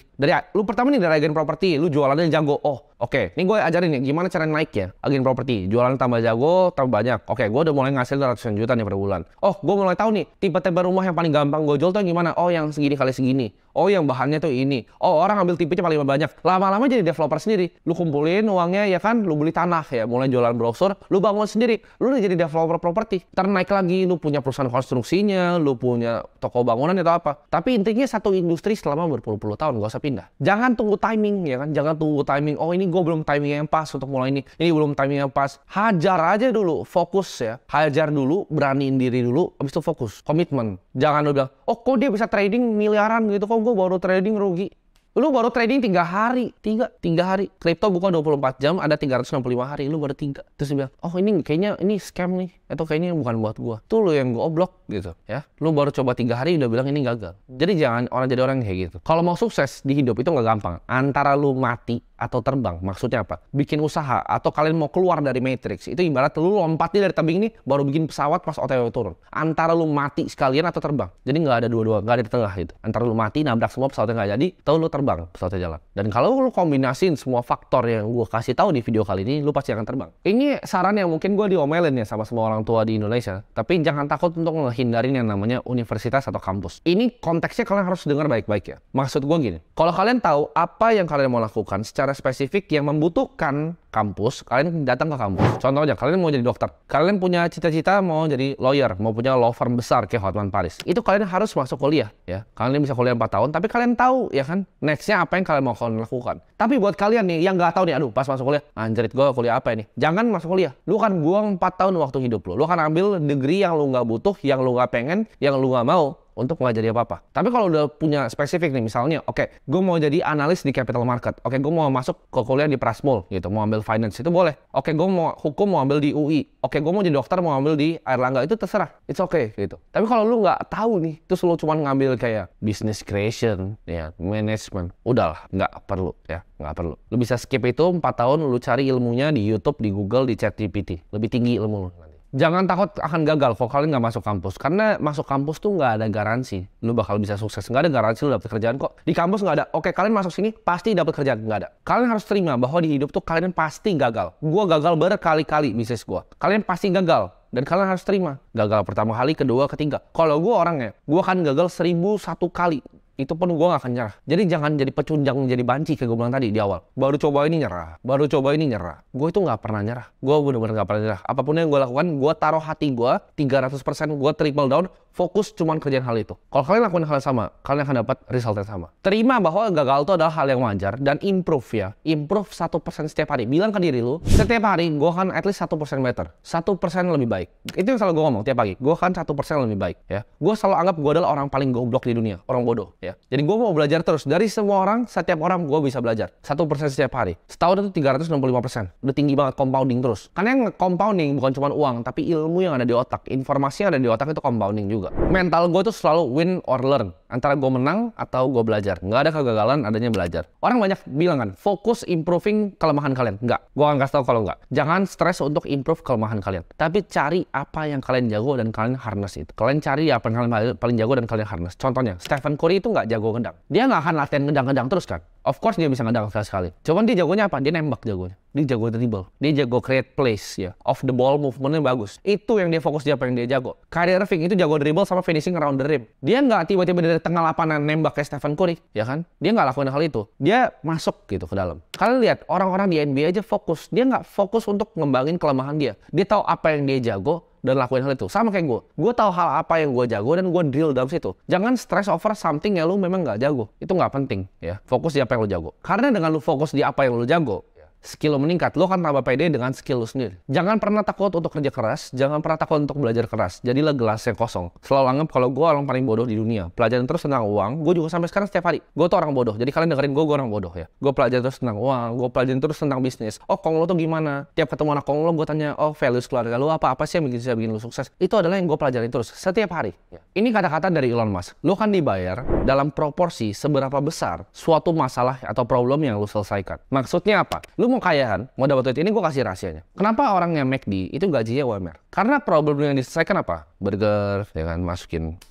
Lu pertama nih dari agen properti, lu jualannya jago. Oh, oke. Ini gue ajarin nih gimana cara naiknya agen properti. Jualan tambah jago, tambah banyak. Oke, gue udah mulai ngasil ratusan juta nih per bulan. Oh, gue mulai tahu nih tipe-tipe rumah yang paling gampang gue jual tuh gimana. Oh, yang segini kali segini. Oh, yang bahannya tuh ini. Oh, orang ambil tipenya paling banyak. Lama-lama jadi developer sendiri. Lu kumpulin uangnya ya kan, lu beli tanah ya, mulai jualan brosur, lu bangun sendiri. Lu udah jadi developer properti. Ntar naik lagi, lu punya perusahaan konstruksinya, lu punya toko bangunan atau apa. Tapi intinya satu industri selama berpuluh-puluh tahun, gak usah pindah. Jangan tunggu timing ya kan, jangan tunggu timing. Oh, ini gue belum timing yang pas untuk mulai ini. Ini belum timing yang pas. Hajar aja dulu, fokus ya. Hajar dulu, beraniin diri dulu, habis itu fokus, komitmen. Jangan lu bilang, oh kok dia bisa trading miliaran gitu, kok gue baru trading rugi. Lu baru trading 3 hari, 3 hari. Kripto buka 24 jam, ada 365 hari, lu baru 3. Terus dia bilang, oh ini kayaknya ini scam nih, atau kayaknya bukan buat gua. Tuh lu yang goblok gitu ya. Lu baru coba 3 hari udah bilang ini gagal. Jadi jangan jadi orang kayak gitu. Kalau mau sukses di hidup itu nggak gampang. Antara lu mati atau terbang. Maksudnya apa? Bikin usaha atau kalian mau keluar dari matrix. Itu ibarat lu lompatnya dari tebing ini baru bikin pesawat pas OTW turun. Antara lu mati sekalian atau terbang. Jadi nggak ada dua-dua, nggak ada di tengah gitu. Antara lu mati nabrak semua pesawatnya nggak jadi, atau lu terbang pesawatnya jalan. Dan kalau lu kombinasiin semua faktor yang gue kasih tahu di video kali ini, lu pasti akan terbang. Ini saran yang mungkin gue diomelin ya sama semua orang tua di Indonesia. Tapi jangan takut untuk menghindarin yang namanya universitas atau kampus. Ini konteksnya kalian harus dengar baik-baik ya. Maksud gue gini, kalau kalian tahu apa yang kalian mau lakukan secara spesifik yang membutuhkan kampus, kalian datang ke kampus. Contoh aja, kalian mau jadi dokter. Kalian punya cita-cita mau jadi lawyer, mau punya law firm besar kayak Hotman Paris. Itu kalian harus masuk kuliah ya. Kalian bisa kuliah 4 tahun, tapi kalian tahu ya kan, nextnya apa yang kalian mau lakukan. Tapi buat kalian nih yang nggak tahu nih, aduh pas masuk kuliah, anjrit gue kuliah apa ini? Jangan masuk kuliah. Lu akan buang 4 tahun waktu hidup lu. Lu akan ambil degree yang lu nggak butuh, yang lu nggak pengen, yang lu nggak mau. untuk nggak jadi apa-apa. Tapi kalau udah punya spesifik nih, misalnya, oke, gue mau jadi analis di capital market. Oke, gue mau masuk ke kuliah di Prasmul, gitu, mau ambil finance, itu boleh. Oke, gue mau hukum, mau ambil di UI. Oke, gue mau jadi dokter, mau ambil di Airlangga, itu terserah. It's okay, gitu. Tapi kalau lu nggak tahu nih, terus lu cuma ngambil kayak business creation, ya, management, udahlah, nggak perlu, ya, nggak perlu. Lu bisa skip itu 4 tahun, lu cari ilmunya di YouTube, di Google, di ChatGPT. Lebih tinggi ilmu lu nanti. Jangan takut akan gagal kalau kalian nggak masuk kampus. Karena masuk kampus tuh nggak ada garansi lu bakal bisa sukses. Nggak ada garansi lu dapet kerjaan kok. Di kampus nggak ada, oke kalian masuk sini pasti dapet kerjaan. Nggak ada. Kalian harus terima bahwa di hidup tuh kalian pasti gagal. Gua gagal berkali-kali bisnis gua. Kalian pasti gagal. Dan kalian harus terima. Gagal pertama kali, kedua, ketiga. Kalau gua orangnya, gua akan gagal 1001 kali. Itu pun gue gak akan nyerah. Jadi jangan jadi pecundang, jadi banci kayak gue bilang tadi di awal. Baru coba ini nyerah, baru coba ini nyerah. Gue itu gak pernah nyerah. Gue bener-bener gak pernah nyerah. Apapun yang gue lakukan, gue taruh hati gue 300%, gue triple down, fokus cuman kerjaan hal itu. Kalau kalian lakukan hal yang sama, kalian akan dapat result yang sama. Terima bahwa gagal itu adalah hal yang wajar dan improve ya. Improve 1% setiap hari. Bilang ke diri lu, setiap hari gue akan at least 1% better. 1% lebih baik. Itu yang selalu gue ngomong tiap pagi. Gue akan 1% lebih baik ya. Gue selalu anggap gue adalah orang paling goblok di dunia. Orang bodoh ya. Jadi gue mau belajar terus. Dari semua orang, setiap orang gue bisa belajar. 1% setiap hari. Setahun itu 365%. Udah tinggi banget, compounding terus. Karena yang compounding bukan cuma uang, tapi ilmu yang ada di otak. Informasi yang ada di otak itu compounding juga. Mental gue tuh selalu win or learn. Antara gue menang atau gue belajar. Nggak ada kegagalan, adanya belajar. Orang banyak bilang kan, fokus improving kelemahan kalian. Nggak. Gue akan kasih tau kalau nggak. Jangan stres untuk improve kelemahan kalian. Tapi cari apa yang kalian jago dan kalian harness itu. Kalian cari apa yang kalian paling jago dan kalian harness. Contohnya, Stephen Curry itu nggak jago ngedang. Dia nggak akan latihan ngedang-ngedang terus kan. Of course dia bisa ngedang sekali. Cuman dia jagonya apa? Dia nembak jagonya. Dia jago dribble. Dia jago create plays ya. Off the ball movementnya bagus. Itu yang dia fokus, dia apa yang dia jago. Kyrie Irving itu jago dribble sama finishing around the rim. Dia nggak tiba-tiba dari tengah lapangan nembak kayak Stephen Curry, ya kan? Dia nggak lakuin hal itu. Dia masuk gitu ke dalam. Kalian lihat orang-orang di NBA aja fokus. Dia nggak fokus untuk ngembangin kelemahan dia. Dia tahu apa yang dia jago dan lakuin hal itu. Sama kayak gue. Gue tahu hal apa yang gue jago dan gue drill dalam situ. Jangan stress over something yang lu memang nggak jago. Itu nggak penting ya. Fokus di apa yang lu jago. Karena dengan lu fokus di apa yang lu jago, skill lu meningkat, lu akan tambah pede dengan skill lu sendiri. Jangan pernah takut untuk kerja keras, jangan pernah takut untuk belajar keras. Jadilah gelas yang kosong. Selalu anggap kalau gue orang paling bodoh di dunia. Pelajaran terus tentang uang, gue juga sampai sekarang setiap hari. Gue tuh orang bodoh, jadi kalian dengerin gue orang bodoh ya. Gue pelajarin terus tentang uang, gue pelajarin terus tentang bisnis. Oh, Kong lo tuh gimana? Tiap ketemu anak Kong lo, gue tanya, oh values keluarga lu apa sih yang bisa bikin lu sukses? Itu adalah yang gue pelajarin terus, setiap hari. Ya. Ini kata-kata dari Elon Musk. Lu kan dibayar dalam proporsi seberapa besar suatu masalah atau problem yang lu selesaikan. Maksudnya apa? Lu mau kayaan, mau dapat duit, ini gue kasih rahasianya. Kenapa orang yang McD itu gajinya UMR? Karena problem yang diselesaikan apa? Burger, ya kan, masukin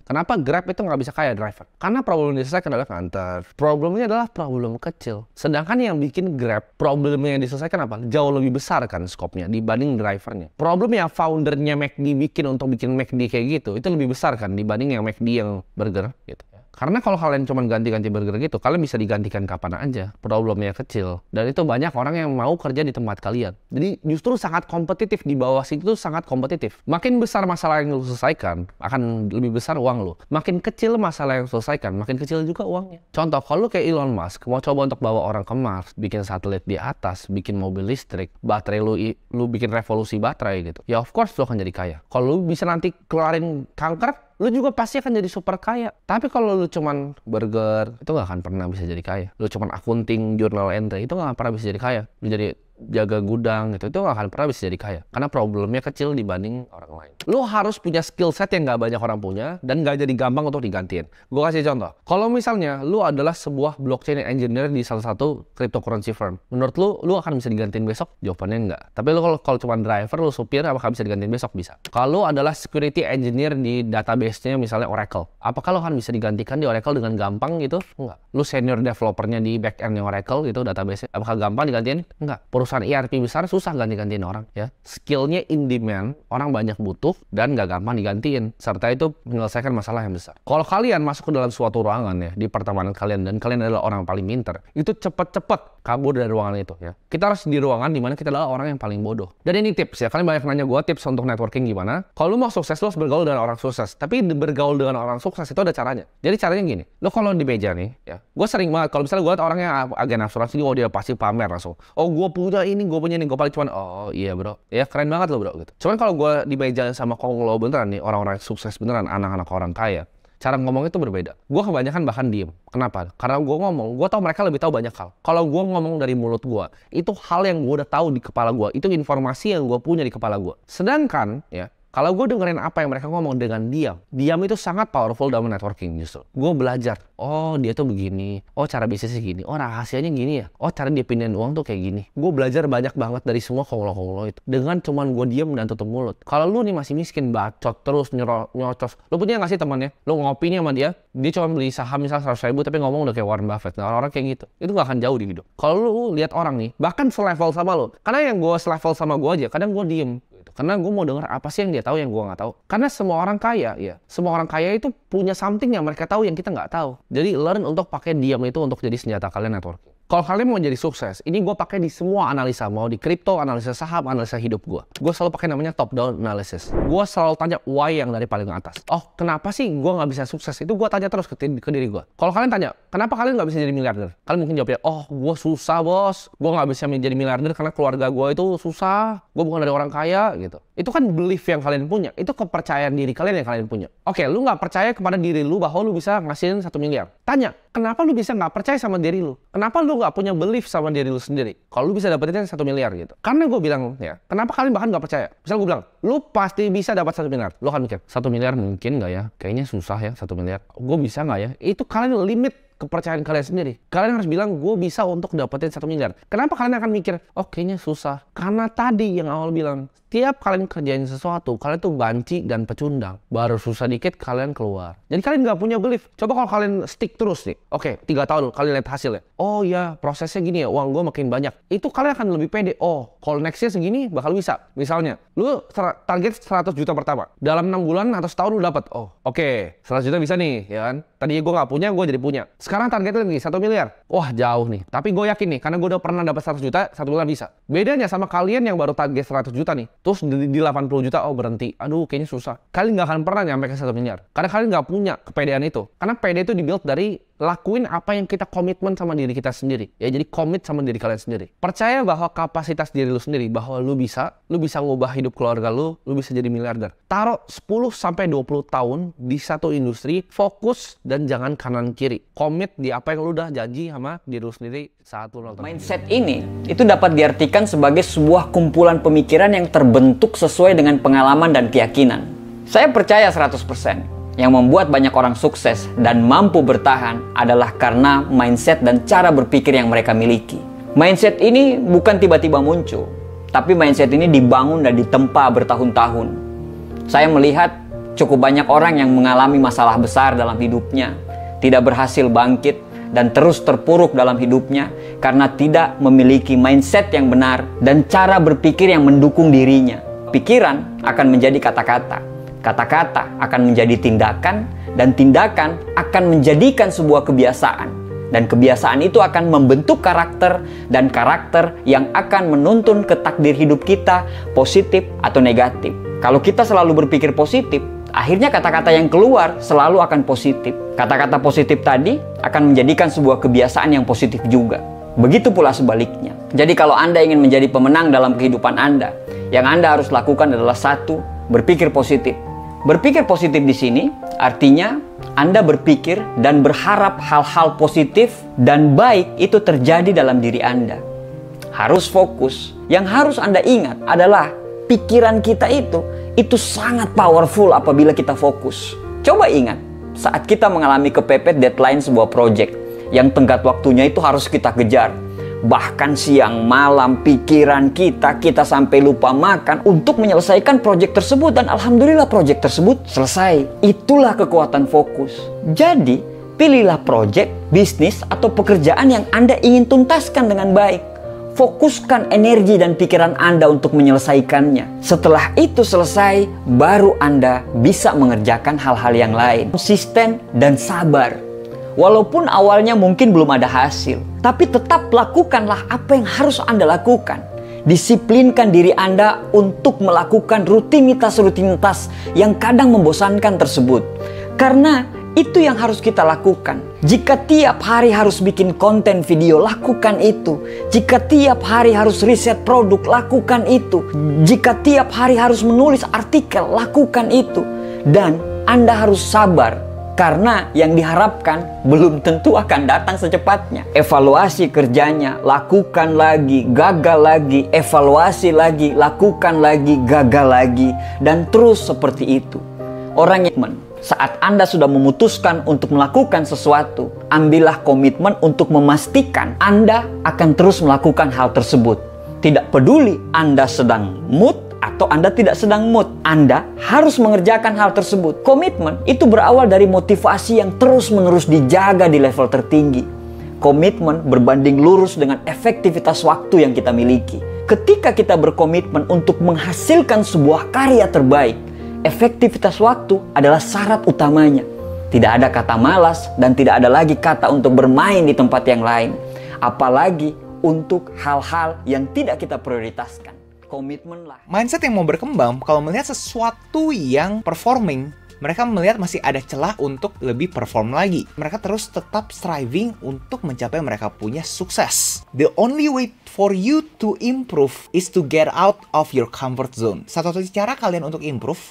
Kenapa Grab itu nggak bisa kaya driver? Karena problem yang diselesaikan adalah nganter. Problemnya adalah problem kecil. Sedangkan yang bikin Grab, problemnya yang diselesaikan apa? Jauh lebih besar kan skopnya dibanding drivernya. Problem yang foundernya McD bikin untuk bikin McD kayak gitu, itu lebih besar kan dibanding yang McD yang burger gitu. Karena kalau kalian cuma ganti-ganti burger gitu, kalian bisa digantikan kapan aja. Problemnya kecil. Dan itu banyak orang yang mau kerja di tempat kalian. Jadi justru sangat kompetitif. Di bawah situ sangat kompetitif. Makin besar masalah yang lu selesaikan, akan lebih besar uang lu. Makin kecil masalah yang lu selesaikan, makin kecil juga uangnya. Contoh, kalau lu kayak Elon Musk, mau coba untuk bawa orang ke Mars, bikin satelit di atas, bikin mobil listrik, baterai lu bikin revolusi baterai gitu. Ya of course lu akan jadi kaya. Kalau lu bisa nanti keluarin kanker, lu juga pasti akan jadi super kaya. Tapi kalau lu cuman burger, itu gak akan pernah bisa jadi kaya. Lu cuman akunting, journal entry, itu gak akan pernah bisa jadi kaya. Lu jadi jaga gudang gitu, itu gak akan pernah bisa jadi kaya. Karena problemnya kecil dibanding orang lain. Lu harus punya skill set yang gak banyak orang punya dan gak jadi gampang untuk digantiin. Gue kasih contoh. Kalau misalnya lu adalah sebuah blockchain engineer di salah satu cryptocurrency firm, menurut lu akan bisa digantiin besok? Jawabannya enggak. Tapi lu kalau cuma driver, lu supir, apakah bisa digantiin besok? Bisa. Kalau adalah security engineer di database-nya misalnya Oracle, apakah lu akan bisa digantikan di Oracle dengan gampang gitu? Enggak. Lu senior developernya di back-end Oracle gitu, database-nya, apakah gampang digantiin? Enggak. Perusahaan ERP besar susah ganti-gantiin orang ya. Skillnya in demand, orang banyak butuh dan gak gampang digantiin. Serta itu menyelesaikan masalah yang besar. Kalau kalian masuk ke dalam suatu ruangan ya, di pertemanan kalian dan kalian adalah orang paling pintar, itu cepet-cepet kabur dari ruangan itu ya. Kita harus di ruangan dimana kita adalah orang yang paling bodoh. Dan ini tips ya, kalian banyak nanya gue tips untuk networking gimana. Kalau lu mau sukses, lu harus bergaul dengan orang sukses. Tapi bergaul dengan orang sukses itu ada caranya. Jadi caranya gini, lu kalau di meja nih ya, gue sering banget kalau misalnya gue liat orangnya agen asuransi, oh dia pasti pamer langsung. Oh gue punya punya ini, gue punya ini, gue paling cuman, oh iya bro, ya keren banget lo bro gitu. Cuman kalau gue di meja sama konglo beneran nih, orang-orang sukses beneran, anak-anak orang kaya, cara ngomong itu berbeda. Gue kebanyakan bahkan diem. Kenapa? Karena gue ngomong, gue tahu mereka lebih tahu banyak hal. Kalau gue ngomong dari mulut gue, itu hal yang gue udah tahu di kepala gue. Itu informasi yang gue punya di kepala gue. Sedangkan, ya, kalau gue dengerin apa yang mereka ngomong dengan diam itu sangat powerful dalam networking justru. Gue belajar, oh dia tuh begini, oh cara bisnisnya gini, oh rahasianya gini ya, oh cara dia pindahin uang tuh kayak gini. Gue belajar banyak banget dari semua konglo-konglo itu. Dengan cuman gue diam dan tutup mulut. Kalau lu nih masih miskin, bacot terus, nyocos. Lu punya gak sih temannya? Lu ngopi nih sama dia cuma beli saham misal 100.000 tapi ngomong udah kayak Warren Buffett. Nah, orang-orang kayak gitu, itu gak akan jauh di hidup. Kalau lu lihat orang nih, bahkan selevel sama lu, karena yang gue selevel sama gue aja, kadang gue diem. Karena gue mau denger apa sih yang dia tahu yang gue nggak tahu. Karena semua orang kaya, ya, semua orang kaya itu punya something yang mereka tahu yang kita nggak tahu. Jadi learn untuk pakai diam itu untuk jadi senjata kalian networking. Kalau kalian mau jadi sukses, ini gue pakai di semua analisa, mau di kripto, analisa saham, analisa hidup gue. Gue selalu pakai namanya top down analysis. Gue selalu tanya why yang dari paling atas. Oh, kenapa sih gue nggak bisa sukses? Itu gue tanya terus ke diri gue. Kalau kalian tanya, kenapa kalian nggak bisa jadi miliarder? Kalian mungkin jawabnya, oh gue susah bos, gue nggak bisa menjadi miliarder karena keluarga gue itu susah, gue bukan dari orang kaya gitu. Itu kan belief yang kalian punya, itu kepercayaan diri kalian yang kalian punya. Oke, lu nggak percaya kepada diri lu bahwa lu bisa ngasihin 1 miliar. Tanya, kenapa lu bisa nggak percaya sama diri lu? Kenapa lu nggak punya belief sama diri lu sendiri? Kalau lu bisa dapetin 1 miliar gitu. Karena gue bilang ya, kenapa kalian bahkan nggak percaya? Misal gue bilang, lu pasti bisa dapat 1 miliar. Lu akan mikir, 1 miliar mungkin nggak ya? Kayaknya susah ya 1 miliar. Gue bisa nggak ya? Itu kalian limit kepercayaan kalian sendiri. Kalian harus bilang, gue bisa untuk dapetin 1 miliar. Kenapa kalian akan mikir, oh kayaknya susah? Karena tadi yang awal bilang, tiap kalian kerjain sesuatu, kalian tuh banci dan pecundang. Baru susah dikit, kalian keluar. Jadi kalian nggak punya belief. Coba kalau kalian stick terus nih. Oke, 3 tahun, kalian lihat hasilnya. Oh ya, prosesnya gini ya, uang gue makin banyak. Itu kalian akan lebih pede. Oh, kalau nextnya segini, bakal bisa. Misalnya, lu target 100 juta pertama. Dalam 6 bulan atau setahun lu dapat. Oh, oke, 100 juta bisa nih, ya kan? Tadinya gue nggak punya, gue jadi punya. Sekarang targetnya lagi 1 miliar. Wah, jauh nih. Tapi gue yakin nih, karena gue udah pernah dapat 100 juta, 1 bulan bisa. Bedanya sama kalian yang baru target 100 juta nih. Terus di 80 juta, oh berhenti. Aduh, kayaknya susah. Kalian nggak akan pernah nyampe ke 1 miliar. Karena kalian nggak punya kepedean itu. Karena pede itu dibuild dari lakuin apa yang kita komitmen sama diri kita sendiri. Ya, jadi komit sama diri kalian sendiri. Percaya bahwa kapasitas diri lu sendiri, bahwa lu bisa ngubah hidup keluarga lu bisa jadi miliarder. Taruh 10-20 tahun di satu industri, fokus dan jangan kanan kiri. Komit di apa yang lu udah janji sama diri lu sendiri saat lu nonton. Mindset ini itu dapat diartikan sebagai sebuah kumpulan pemikiran yang terbentuk sesuai dengan pengalaman dan keyakinan. Saya percaya 100%. Yang membuat banyak orang sukses dan mampu bertahan adalah karena mindset dan cara berpikir yang mereka miliki. Mindset ini bukan tiba-tiba muncul, tapi mindset ini dibangun dan ditempa bertahun-tahun. Saya melihat cukup banyak orang yang mengalami masalah besar dalam hidupnya, tidak berhasil bangkit, dan terus terpuruk dalam hidupnya karena tidak memiliki mindset yang benar dan cara berpikir yang mendukung dirinya. Pikiran akan menjadi kata-kata. Kata-kata akan menjadi tindakan, dan tindakan akan menjadikan sebuah kebiasaan. Dan kebiasaan itu akan membentuk karakter, dan karakter yang akan menuntun ke takdir hidup kita, positif atau negatif. Kalau kita selalu berpikir positif, akhirnya kata-kata yang keluar selalu akan positif. Kata-kata positif tadi akan menjadikan sebuah kebiasaan yang positif juga. Begitu pula sebaliknya. Jadi kalau Anda ingin menjadi pemenang dalam kehidupan Anda, yang Anda harus lakukan adalah 1, berpikir positif. Berpikir positif di sini artinya Anda berpikir dan berharap hal-hal positif dan baik itu terjadi dalam diri Anda. Harus fokus. Yang harus Anda ingat adalah pikiran kita itu sangat powerful apabila kita fokus. Coba ingat, saat kita mengalami kepepet deadline sebuah project yang tenggat waktunya itu harus kita kejar. Bahkan siang malam pikiran kita sampai lupa makan untuk menyelesaikan proyek tersebut, dan alhamdulillah proyek tersebut selesai. Itulah kekuatan fokus. Jadi pilihlah proyek, bisnis atau pekerjaan yang Anda ingin tuntaskan dengan baik. Fokuskan energi dan pikiran Anda untuk menyelesaikannya. Setelah itu selesai, baru Anda bisa mengerjakan hal-hal yang lain. Konsisten dan sabar. Walaupun awalnya mungkin belum ada hasil, tapi tetap lakukanlah apa yang harus Anda lakukan. Disiplinkan diri Anda untuk melakukan rutinitas-rutinitas yang kadang membosankan tersebut. Karena Itu yang harus kita lakukan. Jika tiap hari harus bikin konten video, lakukan itu. Jika tiap hari harus riset produk, lakukan itu. Jika tiap hari harus menulis artikel, lakukan itu. Dan Anda harus sabar, karena yang diharapkan belum tentu akan datang secepatnya. Evaluasi kerjanya, lakukan lagi, gagal lagi, evaluasi lagi, lakukan lagi, gagal lagi, dan terus seperti itu. Orang yang saat Anda sudah memutuskan untuk melakukan sesuatu, ambillah komitmen untuk memastikan Anda akan terus melakukan hal tersebut. Tidak peduli Anda sedang mood atau Anda tidak sedang mood, Anda harus mengerjakan hal tersebut. Komitmen itu berawal dari motivasi yang terus-menerus dijaga di level tertinggi. Komitmen berbanding lurus dengan efektivitas waktu yang kita miliki. Ketika kita berkomitmen untuk menghasilkan sebuah karya terbaik, efektivitas waktu adalah syarat utamanya. Tidak ada kata malas dan tidak ada lagi kata untuk bermain di tempat yang lain. Apalagi untuk hal-hal yang tidak kita prioritaskan. Komitmenlah. Mindset yang mau berkembang, kalau melihat sesuatu yang performing, mereka melihat masih ada celah untuk lebih perform lagi. Mereka terus tetap striving untuk mencapai mereka punya sukses. The only way for you to improve is to get out of your comfort zone. Satu-satunya cara kalian untuk improve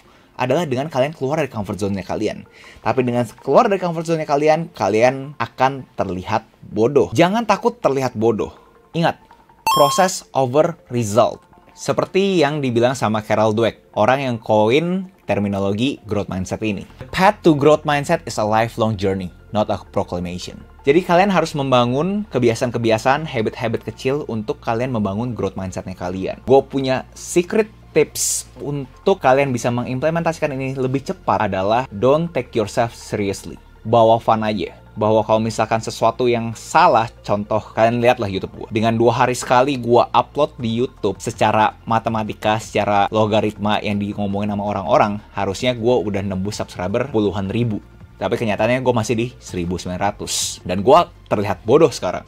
adalah dengan kalian keluar dari comfort zone-nya kalian. Tapi dengan keluar dari comfort zone-nya kalian, kalian akan terlihat bodoh. Jangan takut terlihat bodoh. Ingat, process over result. Seperti yang dibilang sama Carol Dweck, orang yang coin terminologi growth mindset ini. The path to growth mindset is a lifelong journey, not a proclamation. Jadi kalian harus membangun kebiasaan-kebiasaan, habit-habit kecil untuk kalian membangun growth mindset-nya kalian. Gue punya secret tips untuk kalian bisa mengimplementasikan ini lebih cepat adalah don't take yourself seriously. Bawa fun aja. Bahwa kalau misalkan sesuatu yang salah, contoh kalian lihatlah YouTube gue. Dengan 2 hari sekali gue upload di YouTube secara matematika, secara logaritma yang ngomongin sama orang-orang, harusnya gue udah nembus subscriber puluhan ribu. Tapi kenyataannya gue masih di 1900. Dan gue terlihat bodoh sekarang.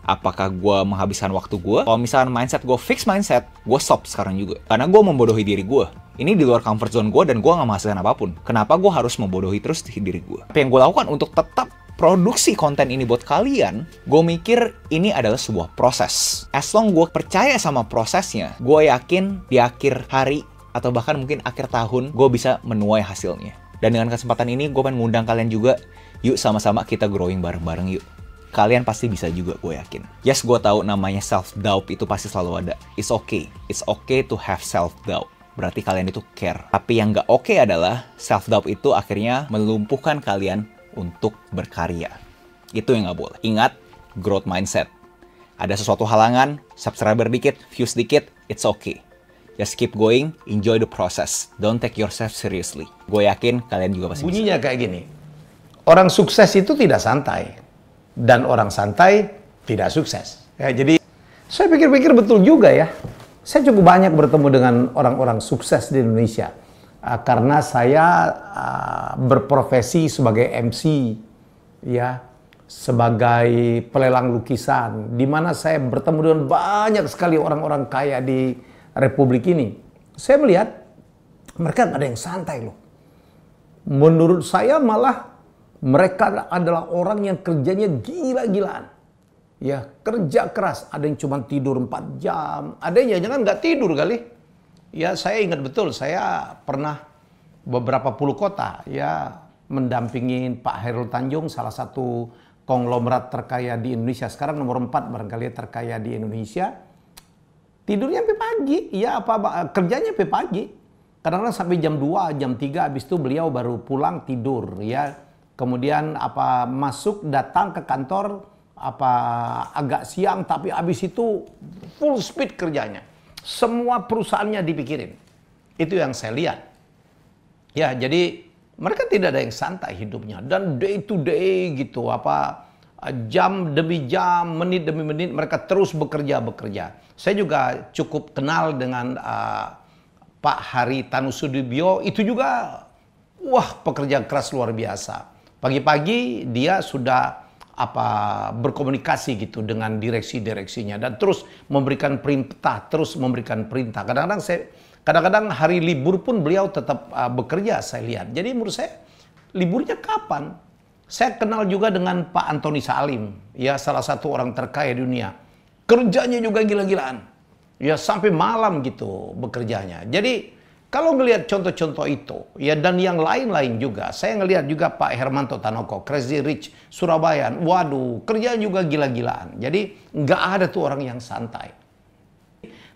Apakah gue menghabiskan waktu gue? Kalau misalkan mindset gue fix mindset, gue stop sekarang juga. Karena gue membodohi diri gue. Ini di luar comfort zone gue dan gue gak menghasilkan apapun. Kenapa gue harus membodohi terus diri gue? Apa yang gue lakukan untuk tetap produksi konten ini buat kalian, gue mikir ini adalah sebuah proses. As long gue percaya sama prosesnya, gue yakin di akhir hari atau bahkan mungkin akhir tahun, gue bisa menuai hasilnya. Dan dengan kesempatan ini, gue pengen ngundang kalian juga, yuk sama-sama kita growing bareng-bareng yuk. Kalian pasti bisa juga, gue yakin. Yes, gue tahu namanya self-doubt itu pasti selalu ada. It's okay. It's okay to have self-doubt. Berarti kalian itu care. Tapi yang nggak oke adalah self-doubt itu akhirnya melumpuhkan kalian untuk berkarya. Itu yang nggak boleh. Ingat, growth mindset. Ada sesuatu halangan, subscriber dikit, views dikit, it's okay. Just keep going, enjoy the process. Don't take yourself seriously. Gue yakin kalian juga pasti Bunyinya kayak gini. Orang sukses itu tidak santai. Dan orang santai tidak sukses. Ya, jadi saya pikir-pikir betul juga ya. Saya cukup banyak bertemu dengan orang-orang sukses di Indonesia. Karena saya berprofesi sebagai MC, ya, sebagai pelelang lukisan, di mana saya bertemu dengan banyak sekali orang-orang kaya di Republik ini. Saya melihat mereka nggak ada yang santai loh. Menurut saya malah mereka adalah orang yang kerjanya gila-gilaan. Ya, kerja keras. Ada yang cuma tidur 4 jam. Ada yang jangan nggak tidur kali. Ya, saya ingat betul. Saya pernah beberapa puluh kota ya mendampingi Pak Hairul Tanjung, salah satu konglomerat terkaya di Indonesia. Sekarang nomor 4 barangkali terkaya di Indonesia. Tidurnya sampai pagi. Ya, kerjanya sampai pagi. Kadang-kadang sampai jam 2, jam 3. Habis itu beliau baru pulang tidur. Ya. Kemudian masuk datang ke kantor agak siang, tapi habis itu full speed kerjanya. Semua perusahaannya dipikirin. Itu yang saya lihat. Ya, jadi mereka tidak ada yang santai hidupnya dan day to day gitu, jam demi jam, menit demi menit mereka terus bekerja. Saya juga cukup kenal dengan Pak Hari Tanusudibyo, itu juga pekerja keras luar biasa. Pagi-pagi dia sudah berkomunikasi gitu dengan direksi-direksinya dan terus memberikan perintah, Kadang-kadang hari libur pun beliau tetap bekerja, saya lihat. Jadi menurut saya liburnya kapan? Saya kenal juga dengan Pak Antoni Salim, ya salah satu orang terkaya di dunia. Kerjanya juga gila-gilaan. Ya sampai malam gitu bekerjanya. Jadi kalau ngelihat contoh-contoh itu, ya dan yang lain-lain juga, saya ngelihat juga Pak Hermanto Tanoko, Crazy Rich Surabaya, waduh, kerjaan juga gila-gilaan. Jadi nggak ada tuh orang yang santai.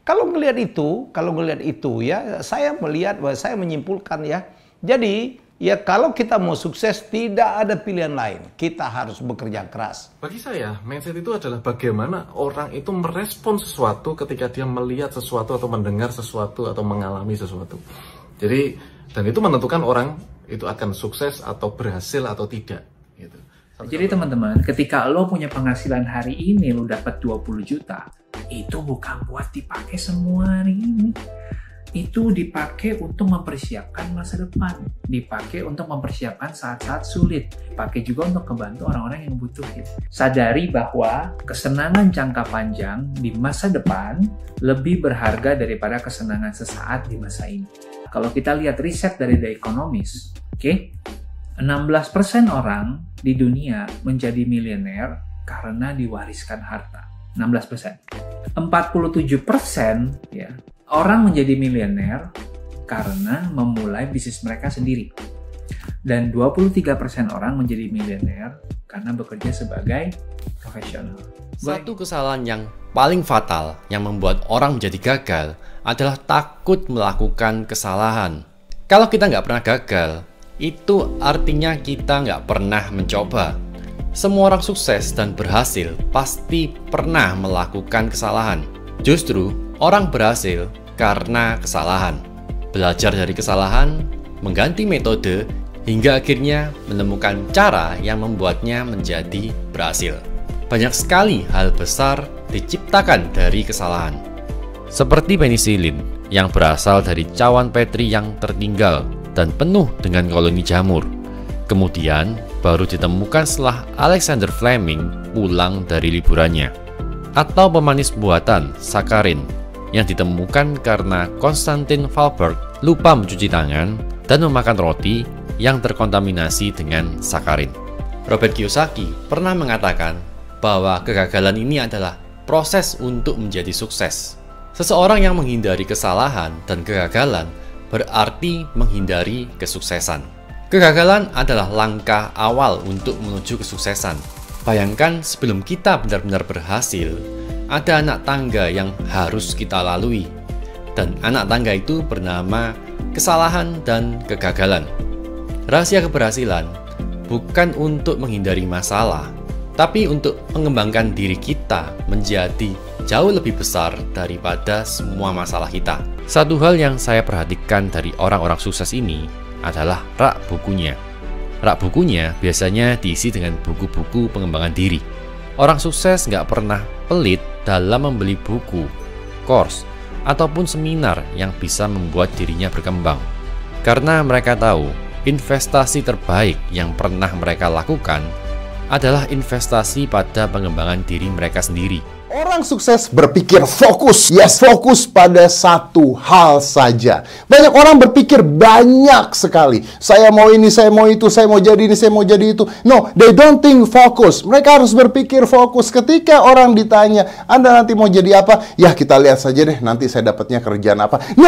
Kalau ngelihat itu, ya saya melihat, saya menyimpulkan ya. Jadi ya kalau kita mau sukses tidak ada pilihan lain, kita harus bekerja keras. Bagi saya, mindset itu adalah bagaimana orang itu merespon sesuatu ketika dia melihat sesuatu atau mendengar sesuatu atau mengalami sesuatu. Jadi, dan itu menentukan orang itu akan sukses atau berhasil atau tidak. Gitu. Jadi teman-teman, ketika lo punya penghasilan hari ini, lo dapat 20 juta, itu bukan buat dipakai semua hari ini. Itu dipakai untuk mempersiapkan masa depan, dipakai untuk mempersiapkan saat-saat sulit, dipakai juga untuk membantu orang-orang yang membutuhkan. Sadari bahwa kesenangan jangka panjang di masa depan lebih berharga daripada kesenangan sesaat di masa ini. Kalau kita lihat riset dari The Economist, 16% orang di dunia menjadi miliuner karena diwariskan harta. 16%. 47% ya. Orang menjadi miliuner karena memulai bisnis mereka sendiri. Dan 23% orang menjadi miliuner karena bekerja sebagai profesional. Satu kesalahan yang paling fatal yang membuat orang menjadi gagal adalah takut melakukan kesalahan. Kalau kita nggak pernah gagal, itu artinya kita nggak pernah mencoba. Semua orang sukses dan berhasil pasti pernah melakukan kesalahan. Justru, orang berhasil karena kesalahan. Belajar dari kesalahan, mengganti metode, hingga akhirnya menemukan cara yang membuatnya menjadi berhasil. Banyak sekali hal besar diciptakan dari kesalahan. Seperti penisilin yang berasal dari cawan petri yang tertinggal dan penuh dengan koloni jamur. Kemudian baru ditemukan setelah Alexander Fleming pulang dari liburannya. Atau pemanis buatan, sakarin, yang ditemukan karena Konstantin Valberg lupa mencuci tangan dan memakan roti yang terkontaminasi dengan sakarin. Robert Kiyosaki pernah mengatakan bahwa kegagalan ini adalah proses untuk menjadi sukses. Seseorang yang menghindari kesalahan dan kegagalan berarti menghindari kesuksesan. Kegagalan adalah langkah awal untuk menuju kesuksesan. Bayangkan sebelum kita benar-benar berhasil, ada anak tangga yang harus kita lalui. Dan anak tangga itu bernama kesalahan dan kegagalan. Rahasia keberhasilan bukan untuk menghindari masalah, tapi untuk mengembangkan diri kita menjadi jauh lebih besar daripada semua masalah kita. Satu hal yang saya perhatikan dari orang-orang sukses ini adalah rak bukunya. Rak bukunya biasanya diisi dengan buku-buku pengembangan diri. Orang sukses nggak pernah pelit dalam membeli buku, course, ataupun seminar yang bisa membuat dirinya berkembang. Karena mereka tahu, investasi terbaik yang pernah mereka lakukan adalah investasi pada pengembangan diri mereka sendiri. Orang sukses berpikir fokus. Yes, fokus pada satu hal saja. Banyak orang berpikir banyak sekali. Saya mau ini, saya mau itu, saya mau jadi ini, saya mau jadi itu. No, they don't think focus. Mereka harus berpikir fokus. Ketika orang ditanya, Anda nanti mau jadi apa? Ya, kita lihat saja deh, nanti saya dapatnya kerjaan apa. No,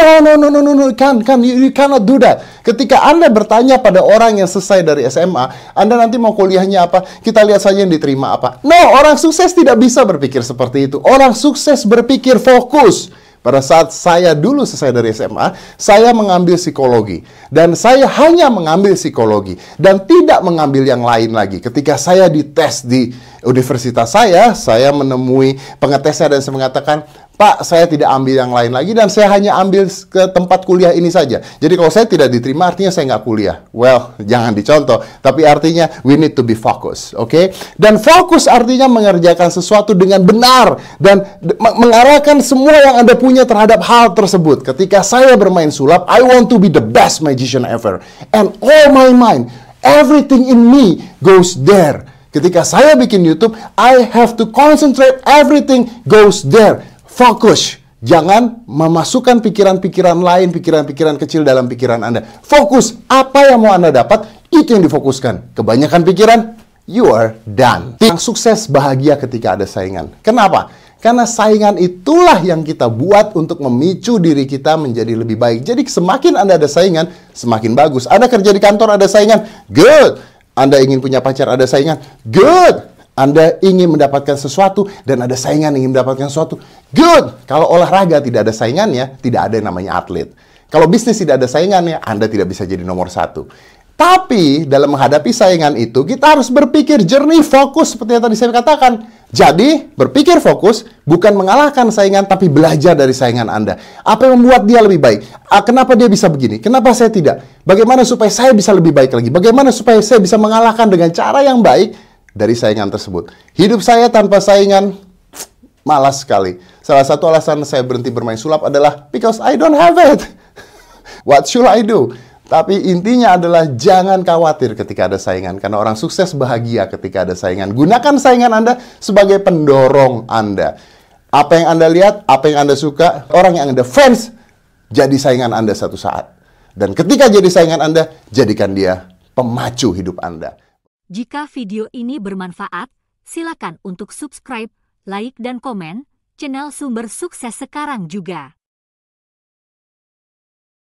you cannot do that. Ketika Anda bertanya pada orang yang selesai dari SMA, Anda nanti mau kuliahnya apa? Kita lihat saja yang diterima apa. No, orang sukses tidak bisa berpikir seperti itu. Orang sukses berpikir fokus. Pada saat saya dulu selesai dari SMA, saya mengambil psikologi. Dan saya hanya mengambil psikologi. Dan tidak mengambil yang lain lagi. Ketika saya dites di universitas saya menemui pengetesnya dan saya mengatakan, Pak, saya tidak ambil yang lain lagi dan saya hanya ambil ke tempat kuliah ini saja. Jadi kalau saya tidak diterima artinya saya nggak kuliah. Well, jangan dicontoh. Tapi artinya we need to be focused, oke? Dan fokus artinya mengerjakan sesuatu dengan benar dan mengarahkan semua yang Anda punya terhadap hal tersebut. Ketika saya bermain sulap, I want to be the best magician ever. And all my mind, everything in me goes there. Ketika saya bikin YouTube, I have to concentrate, everything goes there. Fokus. Jangan memasukkan pikiran-pikiran lain, pikiran-pikiran kecil dalam pikiran Anda. Fokus. Apa yang mau Anda dapat, Itu yang difokuskan. Kebanyakan pikiran, you are done. Yang sukses bahagia ketika ada saingan. Kenapa? Karena saingan itulah yang kita buat untuk memicu diri kita menjadi lebih baik. Jadi semakin Anda ada saingan, semakin bagus. Anda kerja di kantor ada saingan, good. Anda ingin punya pacar ada saingan, good. Anda ingin mendapatkan sesuatu dan ada saingan ingin mendapatkan sesuatu, good. Kalau olahraga tidak ada saingannya, tidak ada yang namanya atlet. Kalau bisnis tidak ada saingannya, Anda tidak bisa jadi nomor 1. Tapi dalam menghadapi saingan itu, kita harus berpikir jernih, fokus seperti yang tadi saya katakan. Jadi, berpikir fokus, bukan mengalahkan saingan, tapi belajar dari saingan Anda. Apa yang membuat dia lebih baik? Kenapa dia bisa begini? Kenapa saya tidak? Bagaimana supaya saya bisa lebih baik lagi? Bagaimana supaya saya bisa mengalahkan dengan cara yang baik dari saingan tersebut? Hidup saya tanpa saingan, malas sekali. Salah satu alasan saya berhenti bermain sulap adalah because I don't have it. What should I do? Tapi intinya adalah jangan khawatir ketika ada saingan. Karena orang sukses bahagia ketika ada saingan. Gunakan saingan Anda sebagai pendorong Anda. Apa yang Anda lihat, apa yang Anda suka, orang yang Anda fans, jadi saingan Anda satu saat. Dan ketika jadi saingan Anda, jadikan dia pemacu hidup Anda. Jika video ini bermanfaat, silakan untuk subscribe, like, dan komen channel Sumber Sukses sekarang juga.